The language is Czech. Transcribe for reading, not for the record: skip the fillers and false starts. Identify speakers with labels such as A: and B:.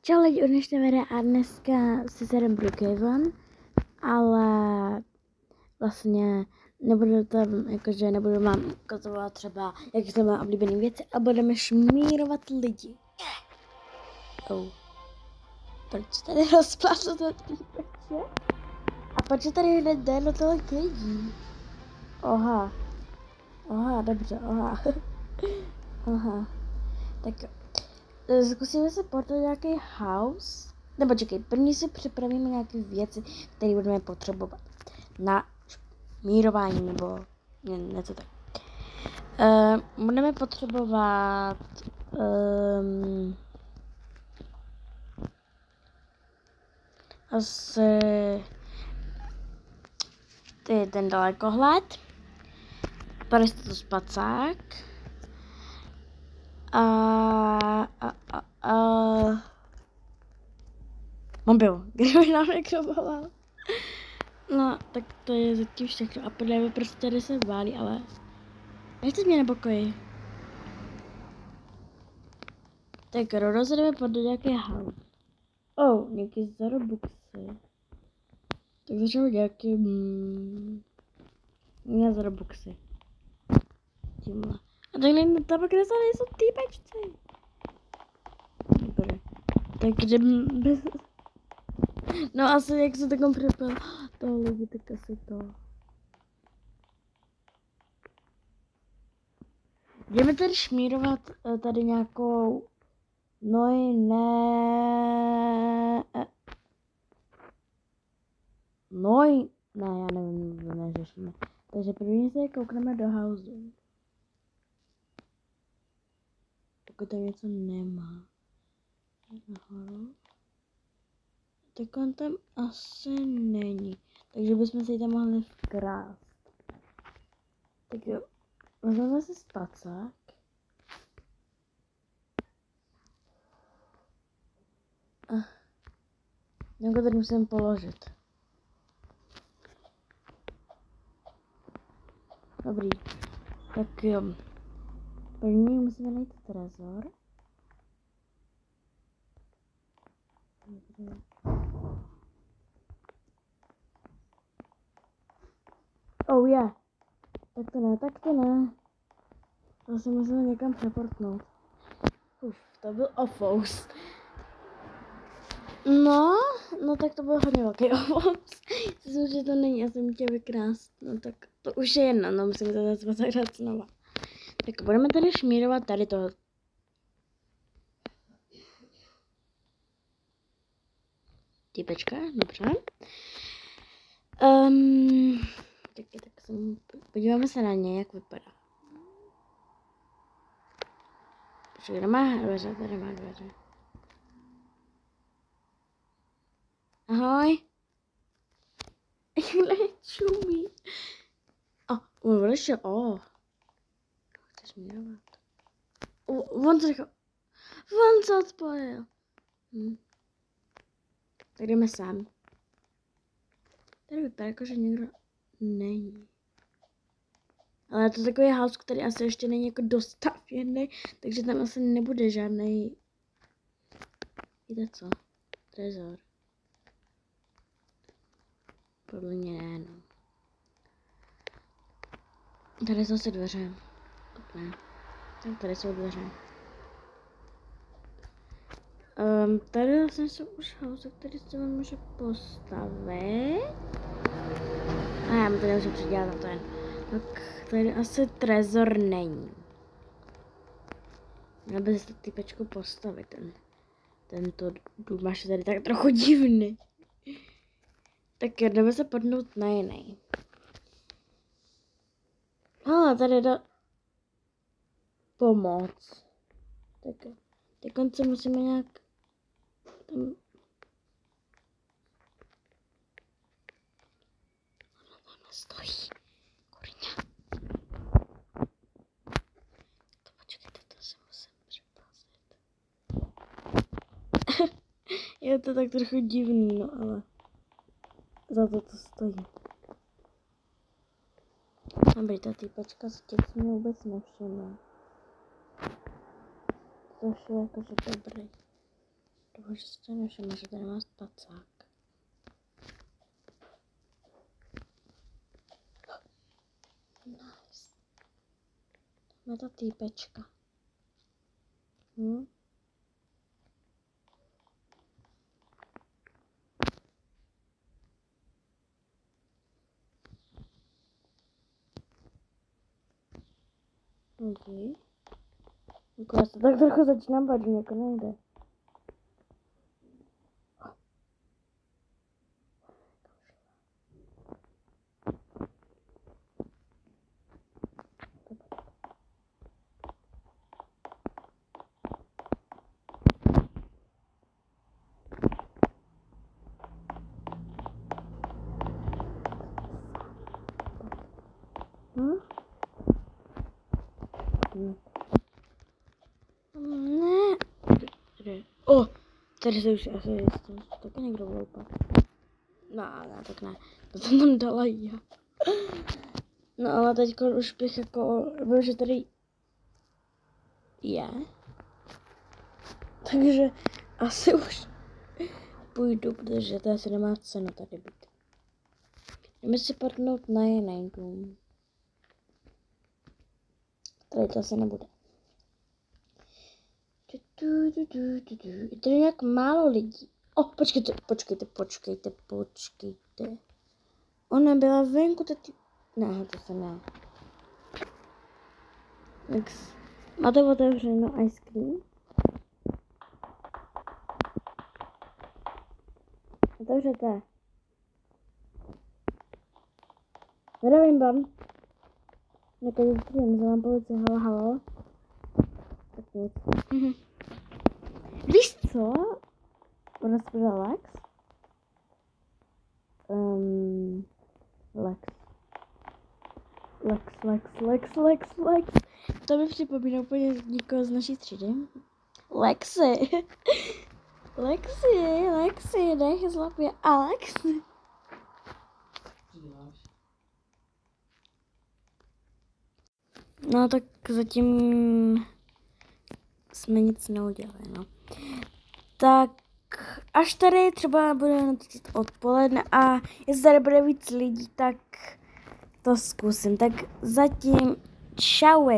A: Čau lidi, od dnešní videa a dneska si sedem Brookhaven, ale vlastně nebudu tam, jakože nebudu vám ukazovat třeba, jak jsou má oblíbené věci a budeme šmírovat lidi. Oh. Proč tady rozplatlo to týpeče? A proč tady hned jde do tolik lidí? Oha, dobře, oha. Tak zkusíme se portat nějaký house. Nebo čekej, první si připravíme nějaké věci, které budeme potřebovat na šmírování nebo něco tak. Budeme potřebovat asi ten dalekohled, tady to spacák mobil, kdyby nám někdo volal. No, tak to je zatím všechno. A podle mě prostě tady se válí, ale nechte mě na pokoji. Tak rozhodeme podle nějaké house. Nějaké zarobuxy. Tak začneme nějaké zarobuxy. Tímhle. A tak nejde tam, kde se nejsou týpečci. Dobré. Tak kde no asi jak se takom přepal toho lidi, tak asi to. Jdeme tady šmírovat tady nějakou já nevím, neřešíme. Takže první se koukneme do house. Pokud tam něco nemá. Nahoru. Tak on tam asi není. Takže bychom si tam mohli vkrást. Tak jo. Vezmeme si spacák. Nějako tady musím položit. Dobrý. Tak jo. První musíme najít trezor. Dobře. Oh yeah. Tak to ne. To si musíme někam přeportnout. To byl ofous. No tak to byl hodně velký ofous. Myslím, že to není, já jsem chtěla vykrást. No tak to už je jedna, no musím to zase zahrát znova. Tak budeme tady šmírovat tady toho. Týpečka, dobře. Tak podíváme se na ně, jak vypadá. Kde má dveře, tady má dveře. Ahoj. Nečumí. On odešel, chci smírovat. On se odpojil. Tak jdeme sám. Tady vypadá jako, že někdo není. Ale to je takový house, který asi ještě není jako dostavěný, takže tam asi nebude žádný. Víte co? Trezor. Podle mě ne, no. Tady jsou asi dveře. Ne. Tak tady jsou dveře. Tady vlastně jsou už house, který se vám může postavit. Já mu to nemůžu přidělat na ten. Tak tady asi trezor není. Měl by se typečku postavit. Tento dům máš tady tak trochu divný. Tak jdeme se podnout na jiný. Tady jde pomoc. Tak konce musíme nějak tam. Ona tam stojí. Kurňa. To počkejte, to se musím přepázit. Je to tak trochu divný, no ale za to stojí. Dobrý, ta týpačka z těch mě vůbec nevšimla. Což je jakože dobrý. Doufám, že se to nevšimne, že tady má spacák. Nice. Tam je ta týpečka. Okay. Já se tak trochu začínám bát, že jako nejde. Ne. O, tady se už asi taky někdo vloupat. No, ne, tak ne. To jsem tam dala já. No ale teď už bych jako, byl, že tady je. Takže asi už půjdu, protože to asi nemá cenu tady být. Jdeme si parknout na jiný dům. Tady to asi nebude. Je tady nějak málo lidí. Počkejte. Ona byla venku, tady... Ne, to se ne. Máte otevřeno ice cream? Otevřete. Zdravím vám. Nějaký stream, za vám policie, halo. Tak nic. Víš co? Ona se jmenuje Lex. To mi připomíná úplně někoho z naší třídy. Lexi, nech zlap je Alex. No tak zatím jsme nic neudělali, no. Tak až tady třeba bude natáčet odpoledne a jestli tady bude víc lidí, tak to zkusím. Tak zatím čau.